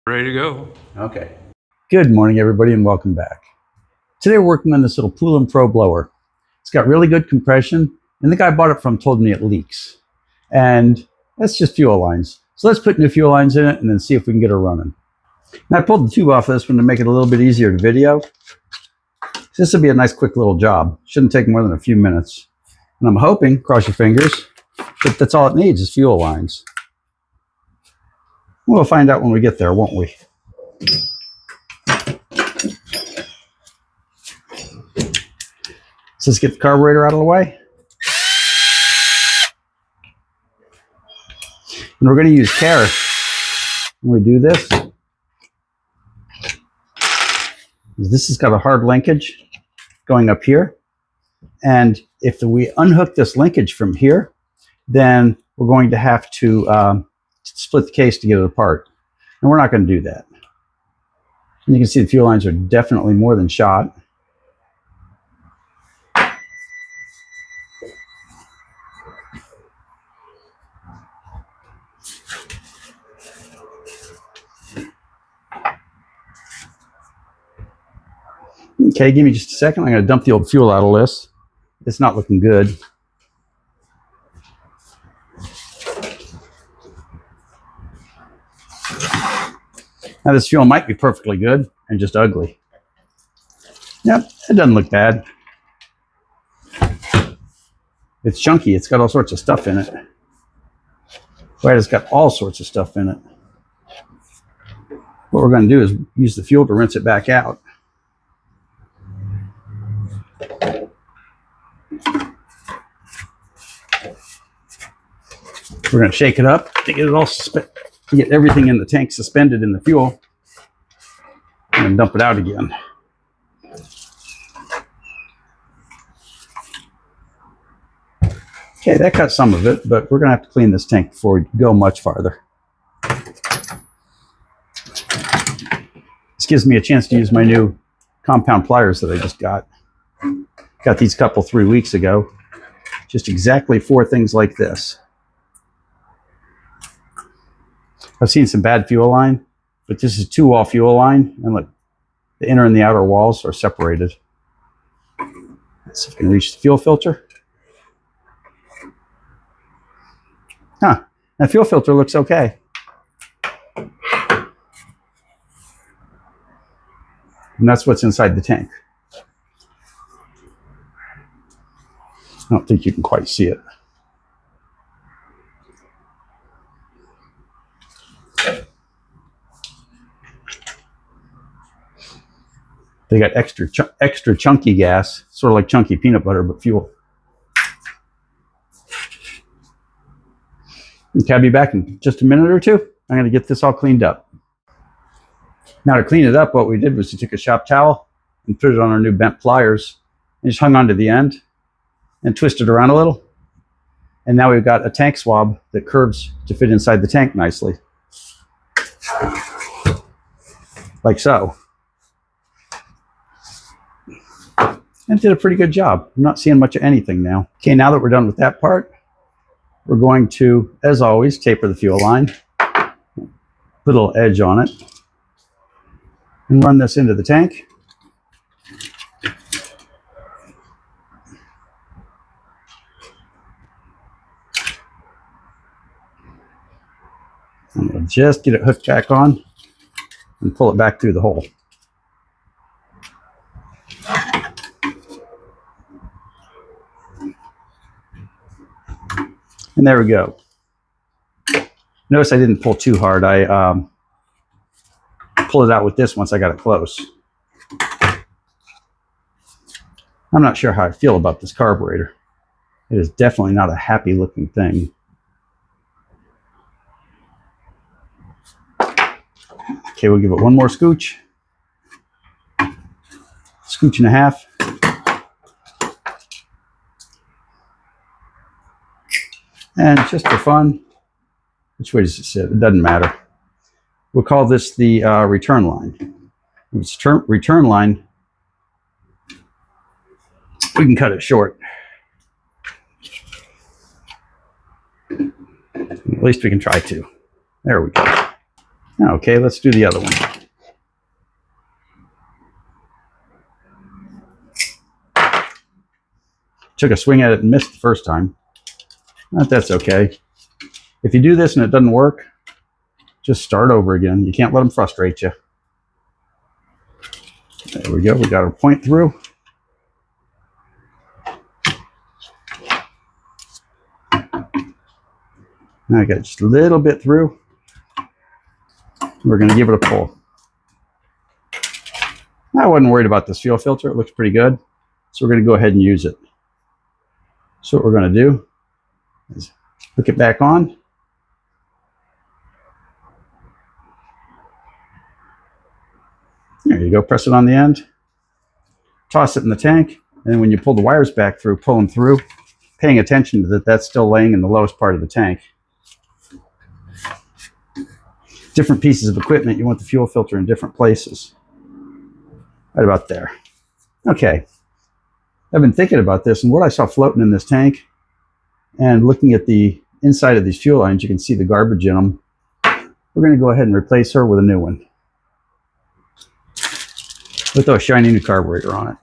Ready to go. Okay. Good morning, everybody, and welcome back. Today we're working on this little Poulan Pro Blower. It's got really good compression, and the guy I bought it from told me it leaks. And that's just fuel lines. So let's put new fuel lines in it and then see if we can get her running. Now I pulled the tube off of this one to make it a little bit easier to video. So this will be a nice quick little job. Shouldn't take more than a few minutes. And I'm hoping, cross your fingers, that that's all it needs is fuel lines. We'll find out when we get there, won't we? So let's get the carburetor out of the way. And we're going to use care when we do this. This has got a hard linkage going up here. And if we unhook this linkage from here, then we're going to have to split the case to get it apart. And we're not going to do that. And you can see the fuel lines are definitely more than shot. Okay, give me just a second. I'm going to dump the old fuel out of this. It's not looking good. Now this fuel might be perfectly good and just ugly. Yep, it doesn't look bad. It's chunky. It's got all sorts of stuff in it. Right, it's got all sorts of stuff in it. What we're going to do is use the fuel to rinse it back out. We're going to shake it up to get it all to get everything in the tank suspended in the fuel, and then dump it out again. Okay, that cut some of it, but we're going to have to clean this tank before we go much farther. This gives me a chance to use my new compound pliers that I just got. Got these couple 3 weeks ago. Just exactly for things like this. I've seen some bad fuel line, but this is 2-wall fuel line, and look, the inner and the outer walls are separated. Let's see if we can reach the fuel filter. Huh, that fuel filter looks okay. And that's what's inside the tank. I don't think you can quite see it. They got extra chunky gas, sort of like chunky peanut butter, but fuel. Okay, I'll be back in just a minute or two. I'm going to get this all cleaned up. Now to clean it up, what we did was we took a shop towel and put it on our new bent pliers and just hung onto the end and twisted around a little. And now we've got a tank swab that curves to fit inside the tank nicely. Like so. And did a pretty good job. I'm not seeing much of anything now. Okay, now that we're done with that part, we're going to, as always, taper the fuel line. Put a little edge on it. And run this into the tank. I'm going to just get it hooked back on and pull it back through the hole. And there we go. Notice I didn't pull too hard. I pulled it out with this once I got it close. I'm not sure how I feel about this carburetor. It is definitely not a happy looking thing. Okay, we'll give it one more scooch. Scooch and a half. And just for fun, which way does it sit? It doesn't matter. We'll call this the return line. If it's return line, we can cut it short. At least we can try to. There we go. Okay, let's do the other one. Took a swing at it and missed the first time. But that's okay. If you do this and it doesn't work, just start over again. You can't let them frustrate you. There we go. We got our point through. Now I got just a little bit through. We're going to give it a pull. I wasn't worried about this fuel filter. It looks pretty good. So we're going to go ahead and use it. So what we're going to do is hook it back on. There you go. Press it on the end. Toss it in the tank. And then when you pull the wires back through, pull them through, paying attention that that's still laying in the lowest part of the tank. Different pieces of equipment, you want the fuel filter in different places. Right about there. Okay. I've been thinking about this, and what I saw floating in this tank, and looking at the inside of these fuel lines, you can see the garbage in them. We're going to go ahead and replace her with a new one, with a shiny new carburetor on it.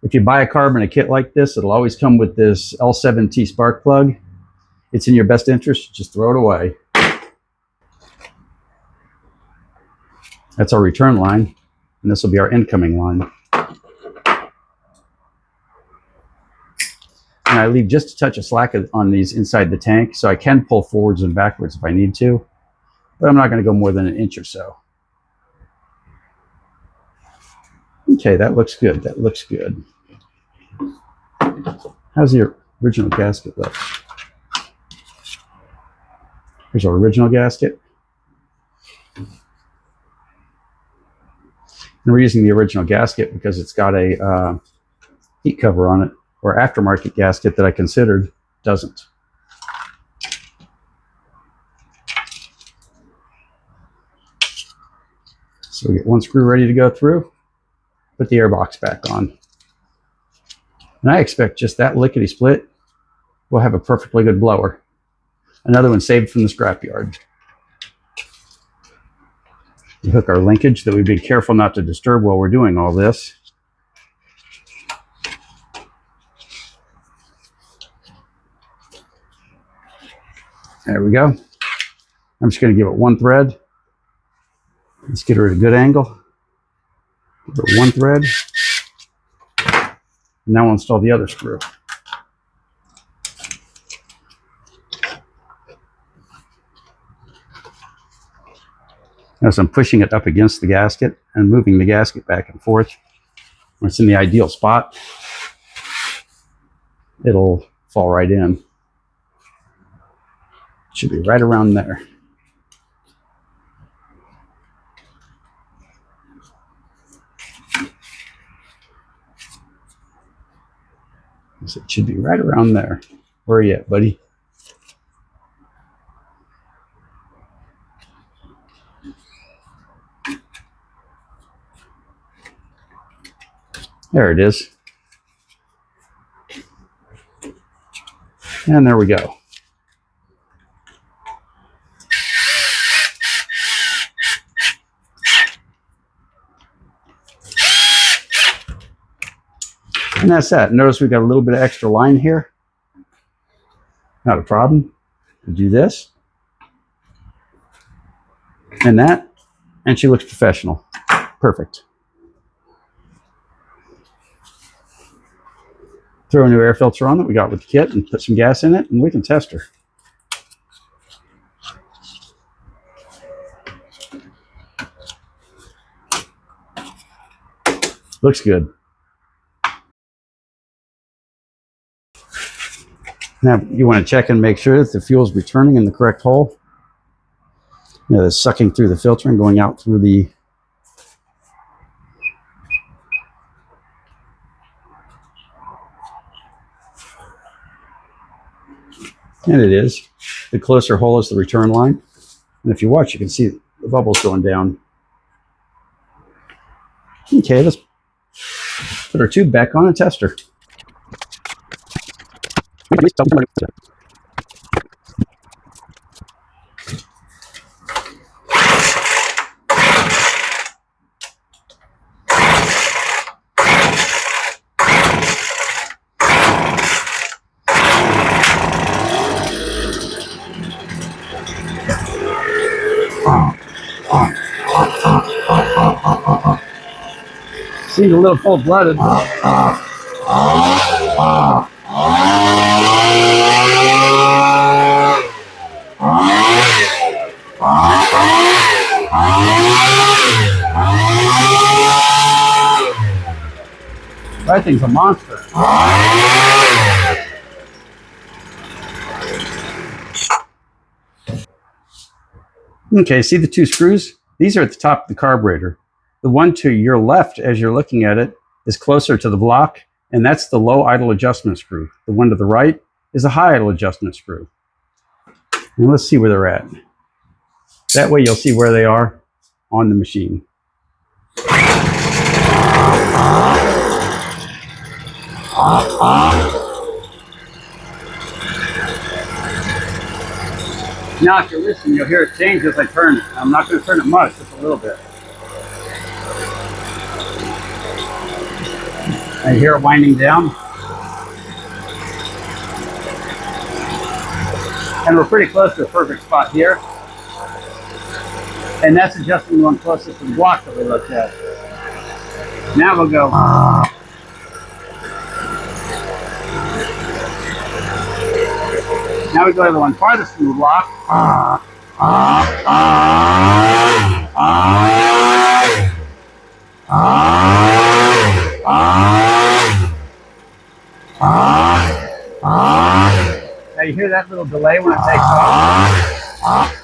If you buy a carb in a kit like this, it'll always come with this L7T spark plug. It's in your best interest, just throw it away. That's our return line, and this will be our incoming line. And I leave just a touch of slack on these inside the tank, so I can pull forwards and backwards if I need to, but I'm not going to go more than an inch or so. Okay, that looks good. That looks good. How's the original gasket look? Here's our original gasket. And we're using the original gasket because it's got a heat cover on it, or aftermarket gasket that I considered doesn't. So we get one screw ready to go through, put the air box back on. And I expect just that lickety split will have a perfectly good blower. Another one saved from the scrapyard. We hook our linkage that we've been careful not to disturb while we're doing all this. There we go. I'm just going to give it one thread. Let's get her at a good angle. Give her one thread. And now we'll install the other screw. Notice I'm pushing it up against the gasket and moving the gasket back and forth. When it's in the ideal spot, it'll fall right in. It should be right around there. So it should be right around there. Where are you at, buddy? There it is. And there we go. And that's that. Notice we've got a little bit of extra line here. Not a problem. We'll do this. And that. And she looks professional. Perfect. Throw a new air filter on that we got with the kit and put some gas in it, and we can test her. Looks good. Now you want to check and make sure that the fuel is returning in the correct hole. You know, it's sucking through the filter and going out through the and it is. The closer hole is the return line. And if you watch, you can see the bubbles going down. Okay, let's put our tube back on and test her. Seems a little full-blooded. That thing's a monster. Okay, see the two screws? These are at the top of the carburetor. The one to your left, as you're looking at it, is closer to the block, and that's the low idle adjustment screw. The one to the right is a high idle adjustment screw. And let's see where they're at. That way you'll see where they are on the machine. Now, if you listen, you'll hear it change as I turn it. I'm not going to turn it much, just a little bit. I hear it winding down. And we're pretty close to a perfect spot here. And that's adjusting the one closest to the block that we looked at. Now we'll go. Now we go to the one farthest from the block. Now you hear that little delay when it takes off?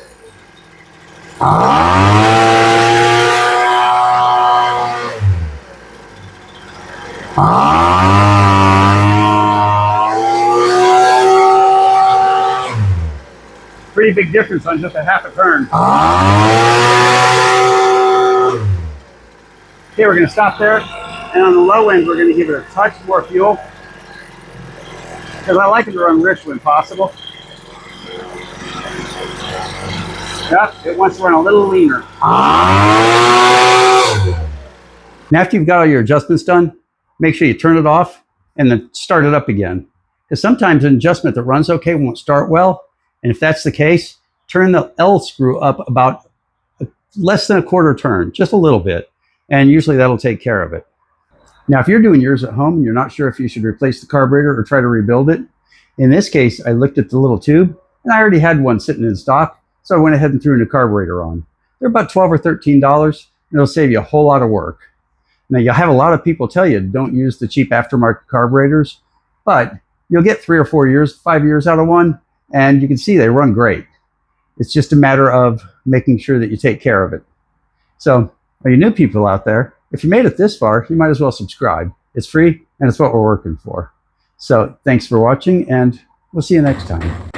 Pretty big difference on just a half a turn. Okay, we're going to stop there. And on the low end, we're going to give it a touch more fuel. Because I like it to run rich when possible. Yep, it wants to run a little leaner. Now after you've got all your adjustments done, make sure you turn it off and then start it up again. Because sometimes an adjustment that runs okay won't start well. And if that's the case, turn the L screw up about less than a quarter turn, just a little bit. And usually that'll take care of it. Now, if you're doing yours at home and you're not sure if you should replace the carburetor or try to rebuild it, in this case, I looked at the little tube and I already had one sitting in stock. So I went ahead and threw a new carburetor on. They're about $12 or $13 and it'll save you a whole lot of work. Now, you'll have a lot of people tell you don't use the cheap aftermarket carburetors, but you'll get 3 or 4 years, 5 years out of one, and you can see they run great. It's just a matter of making sure that you take care of it. So, all you new people out there, if you made it this far, you might as well subscribe. It's free, and it's what we're working for. So, thanks for watching, and we'll see you next time.